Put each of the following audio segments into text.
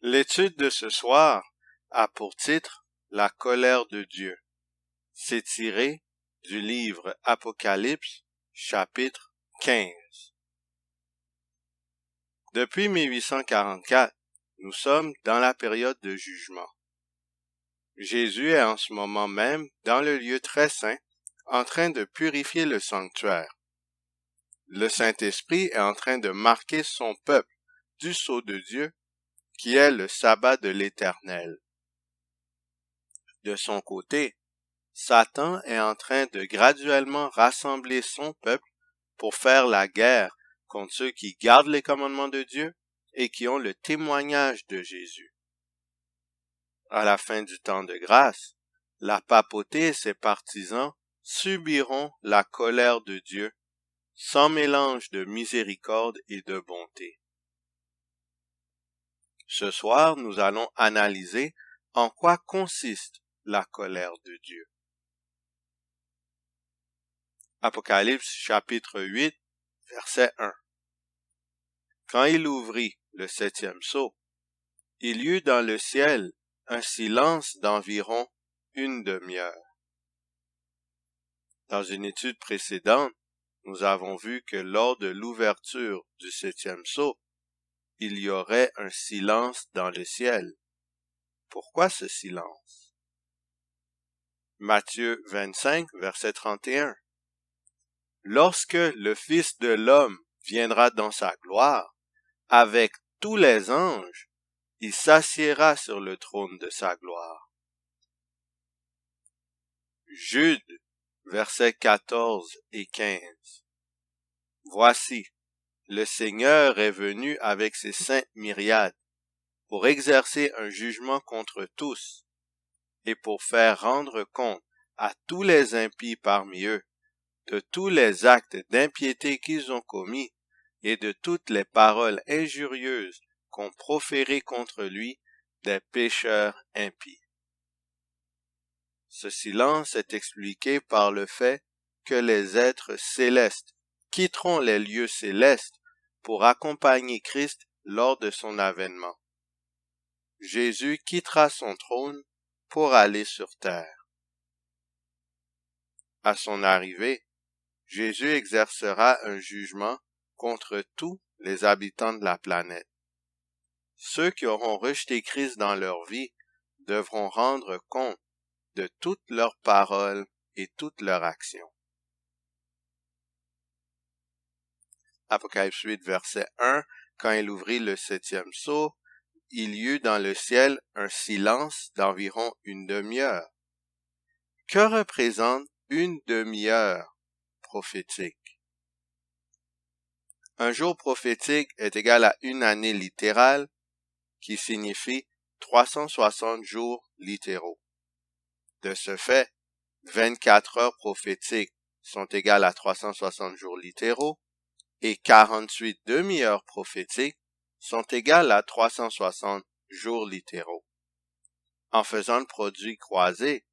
L'étude de ce soir a pour titre « La colère de Dieu ». C'est tiré du livre Apocalypse, chapitre 15. Depuis 1844, nous sommes dans la période de jugement. Jésus est en ce moment même dans le lieu très saint, en train de purifier le sanctuaire. Le Saint-Esprit est en train de marquer son peuple du sceau de Dieu, qui est le sabbat de l'Éternel. De son côté, Satan est en train de graduellement rassembler son peuple pour faire la guerre contre ceux qui gardent les commandements de Dieu et qui ont le témoignage de Jésus. À la fin du temps de grâce, la papauté et ses partisans subiront la colère de Dieu sans mélange de miséricorde et de bonté. Ce soir, nous allons analyser en quoi consiste la colère de Dieu. Apocalypse chapitre 8, verset 1. Quand il ouvrit le 7e sceau, il y eut dans le ciel un silence d'environ une demi-heure. Dans une étude précédente, nous avons vu que lors de l'ouverture du 7e sceau, il y aurait un silence dans le ciel. Pourquoi ce silence? Matthieu 25, verset 31. Lorsque le Fils de l'homme viendra dans sa gloire, avec tous les anges, il s'assiera sur le trône de sa gloire. Jude, versets 14 et 15. Voici, le Seigneur est venu avec ses saintes myriades pour exercer un jugement contre tous et pour faire rendre compte à tous les impies parmi eux de tous les actes d'impiété qu'ils ont commis et de toutes les paroles injurieuses qu'ont proférées contre lui des pécheurs impies. Ce silence est expliqué par le fait que les êtres célestes quitteront les lieux célestes pour accompagner Christ lors de son avènement. Jésus quittera son trône pour aller sur terre. À son arrivée, Jésus exercera un jugement contre tous les habitants de la planète. Ceux qui auront rejeté Christ dans leur vie devront rendre compte de toutes leurs paroles et toutes leurs actions. Apocalypse 8, verset 1, quand il ouvrit le 7e sceau, il y eut dans le ciel un silence d'environ une demi-heure. Que représente une demi-heure prophétique? Un jour prophétique est égal à une année littérale, qui signifie 360 jours littéraux. De ce fait, 24 heures prophétiques sont égales à 360 jours littéraux et 48 demi-heures prophétiques sont égales à 360 jours littéraux. En faisant le produit croisé,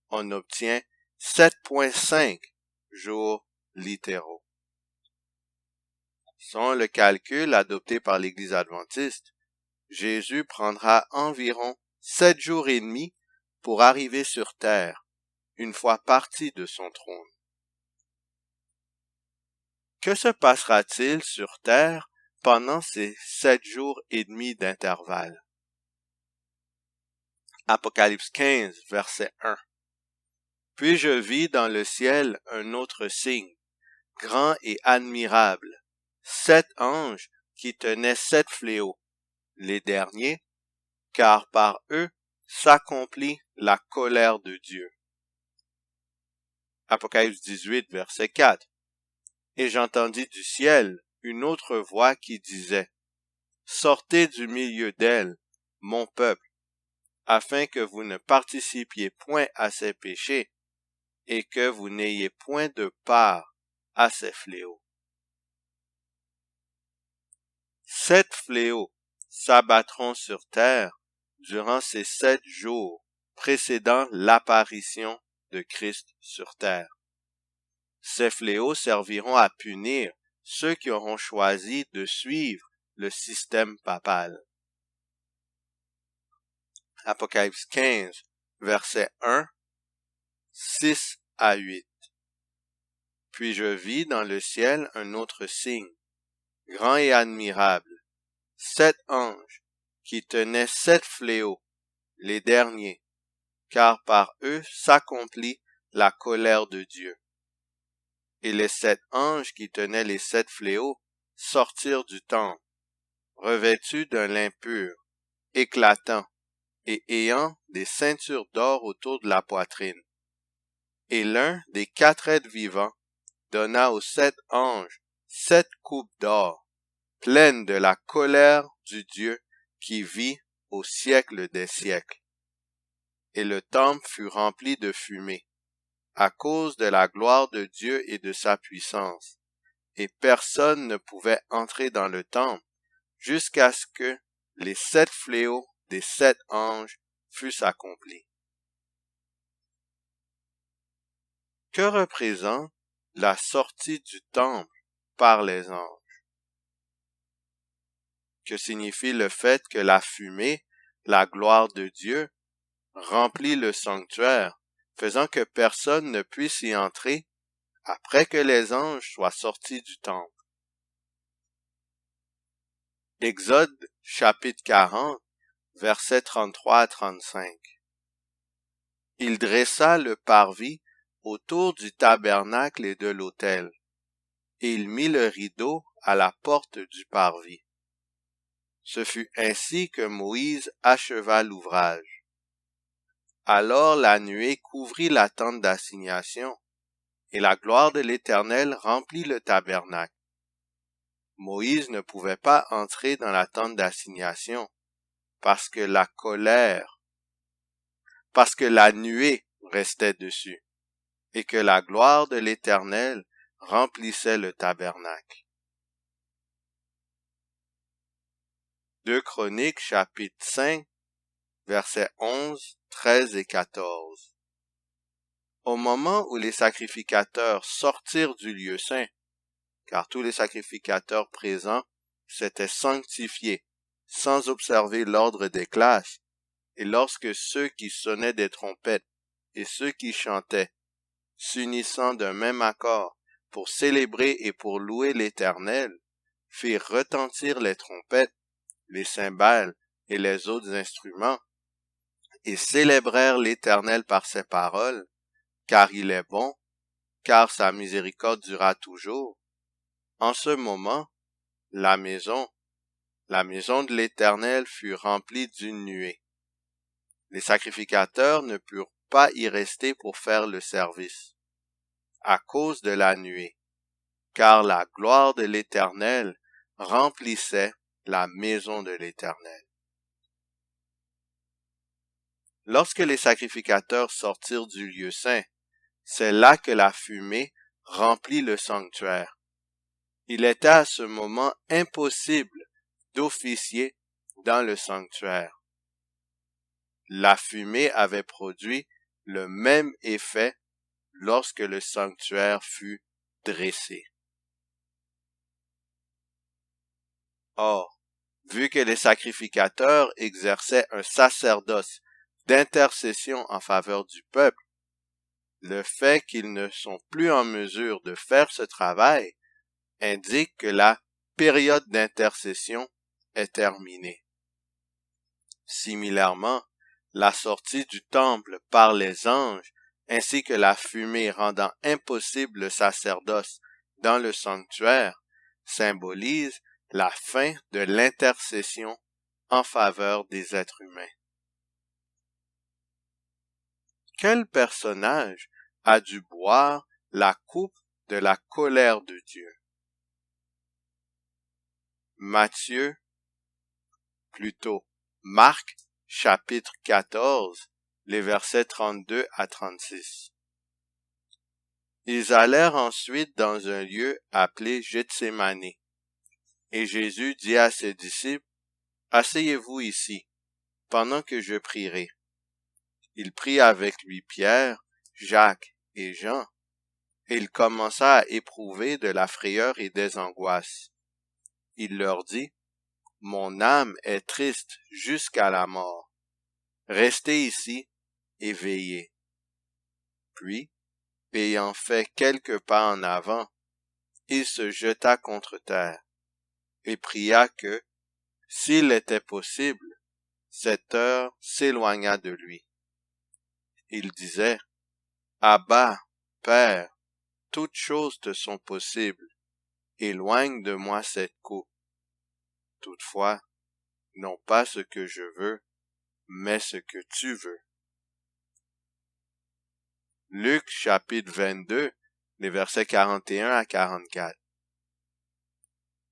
on obtient 7,5 jours littéraux. Selon le calcul adopté par l'Église adventiste, Jésus prendra environ 7 jours et demi pour arriver sur terre, une fois parti de son trône. Que se passera-t-il sur terre pendant ces 7 jours et demi d'intervalle? Apocalypse 15, verset 1. Puis je vis dans le ciel un autre signe, grand et admirable, 7 anges qui tenaient 7 fléaux, les derniers, car par eux s'accomplit la colère de Dieu. Apocalypse 18, verset 4. Et j'entendis du ciel une autre voix qui disait, Sortez du milieu d'elle, mon peuple, afin que vous ne participiez point à ses péchés, et que vous n'ayez point de part à ses fléaux. 7 fléaux s'abattront sur terre durant ces 7 jours précédant l'apparition de Christ sur terre. Ces fléaux serviront à punir ceux qui auront choisi de suivre le système papal. Apocalypse 15, versets 1, 6 à 8. Puis je vis dans le ciel un autre signe, grand et admirable, 7 anges, qui tenaient 7 fléaux, les derniers, car par eux s'accomplit la colère de Dieu. Et les 7 anges qui tenaient les 7 fléaux sortirent du temple, revêtus d'un lin pur, éclatant, et ayant des ceintures d'or autour de la poitrine. Et l'un des 4 êtres vivants donna aux 7 anges 7 coupes d'or, pleines de la colère du Dieu qui vit au siècle des siècles. Et le temple fut rempli de fumée, à cause de la gloire de Dieu et de sa puissance, et personne ne pouvait entrer dans le temple jusqu'à ce que les 7 fléaux des 7 anges fussent accomplis. Que représente la sortie du temple par les anges? Que signifie le fait que la fumée, la gloire de Dieu, remplit le sanctuaire, faisant que personne ne puisse y entrer après que les anges soient sortis du temple? Exode chapitre 40, versets 33 à 35. Il dressa le parvis autour du tabernacle et de l'autel, et il mit le rideau à la porte du parvis. Ce fut ainsi que Moïse acheva l'ouvrage. Alors la nuée couvrit la tente d'assignation, et la gloire de l'Éternel remplit le tabernacle. Moïse ne pouvait pas entrer dans la tente d'assignation, parce que la nuée restait dessus, et que la gloire de l'Éternel remplissait le tabernacle. 2 Chroniques chapitre 5, versets 11, 13 et 14. Au moment où les sacrificateurs sortirent du lieu saint, car tous les sacrificateurs présents s'étaient sanctifiés sans observer l'ordre des classes, et lorsque ceux qui sonnaient des trompettes et ceux qui chantaient, s'unissant d'un même accord pour célébrer et pour louer l'Éternel, firent retentir les trompettes, les cymbales et les autres instruments, et célébrèrent l'Éternel par ses paroles, car il est bon, car sa miséricorde durera toujours. En ce moment, la maison de l'Éternel fut remplie d'une nuée. Les sacrificateurs ne purent pas y rester pour faire le service, à cause de la nuée, car la gloire de l'Éternel remplissait la maison de l'Éternel. Lorsque les sacrificateurs sortirent du lieu saint, c'est là que la fumée remplit le sanctuaire. Il était à ce moment impossible d'officier dans le sanctuaire. La fumée avait produit le même effet lorsque le sanctuaire fut dressé. Or, vu que les sacrificateurs exerçaient un sacerdoce d'intercession en faveur du peuple, le fait qu'ils ne sont plus en mesure de faire ce travail indique que la période d'intercession est terminée. Similairement, la sortie du temple par les anges ainsi que la fumée rendant impossible le sacerdoce dans le sanctuaire symbolise la fin de l'intercession en faveur des êtres humains. Quel personnage a dû boire la coupe de la colère de Dieu? Marc, chapitre 14, les versets 32 à 36. Ils allèrent ensuite dans un lieu appelé Gethsémani, et Jésus dit à ses disciples, « Asseyez-vous ici, pendant que je prierai. » Il prit avec lui Pierre, Jacques et Jean, et il commença à éprouver de la frayeur et des angoisses. Il leur dit, « Mon âme est triste jusqu'à la mort. restez ici et veillez. Puis, ayant fait quelques pas en avant, il se jeta contre terre et pria que, s'il était possible, cette heure s'éloignât de lui. Il disait, « Abba, Père, toutes choses te sont possibles, éloigne de moi cette coupe. Toutefois, non pas ce que je veux, mais ce que tu veux. » Luc chapitre 22, les versets 41 à 44.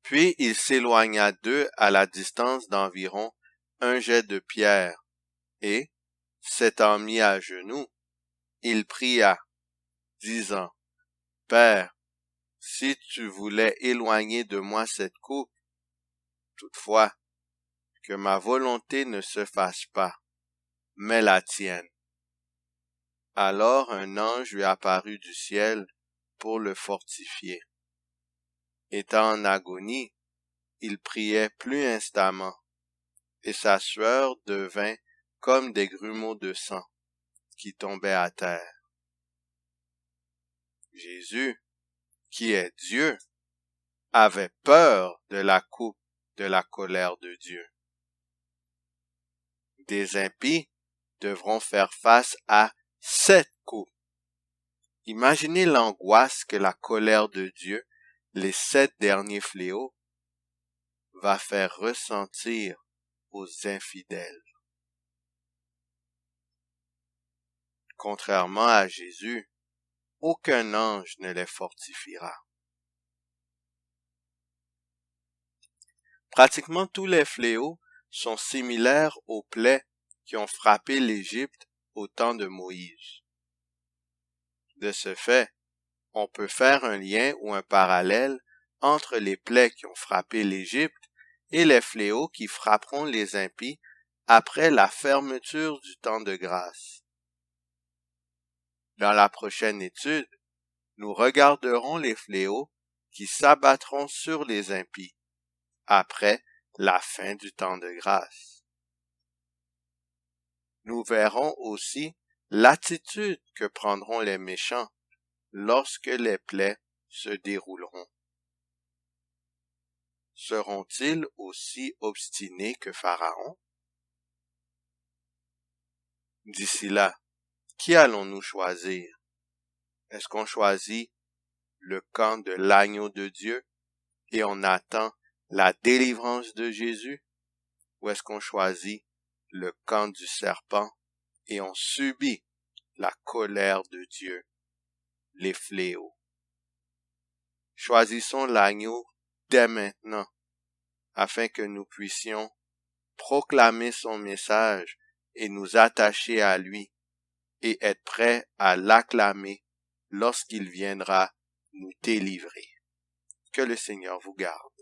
Puis il s'éloigna d'eux à la distance d'environ un jet de pierre, et, s'étant mis à genoux, il pria, disant, « Père, si tu voulais éloigner de moi cette coupe, toutefois, que ma volonté ne se fasse pas, mais la tienne. » Alors un ange lui apparut du ciel pour le fortifier. Étant en agonie, il priait plus instamment, et sa sueur devint comme des grumeaux de sang qui tombaient à terre. Jésus, qui est Dieu, avait peur de la coupe de la colère de Dieu. Des impies devront faire face à cette coupe. Imaginez l'angoisse que la colère de Dieu, les 7 derniers fléaux, va faire ressentir aux infidèles. Contrairement à Jésus, aucun ange ne les fortifiera. Pratiquement tous les fléaux sont similaires aux plaies qui ont frappé l'Égypte au temps de Moïse. De ce fait, on peut faire un lien ou un parallèle entre les plaies qui ont frappé l'Égypte et les fléaux qui frapperont les impies après la fermeture du temps de grâce. Dans la prochaine étude, nous regarderons les fléaux qui s'abattront sur les impies après la fin du temps de grâce. Nous verrons aussi l'attitude que prendront les méchants lorsque les plaies se dérouleront. Seront-ils aussi obstinés que Pharaon? D'ici là, qui allons-nous choisir? Est-ce qu'on choisit le camp de l'agneau de Dieu et on attend la délivrance de Jésus? Ou est-ce qu'on choisit le camp du serpent et on subit la colère de Dieu, les fléaux? Choisissons l'agneau dès maintenant, afin que nous puissions proclamer son message et nous attacher à lui et être prêts à l'acclamer lorsqu'il viendra nous délivrer. Que le Seigneur vous garde.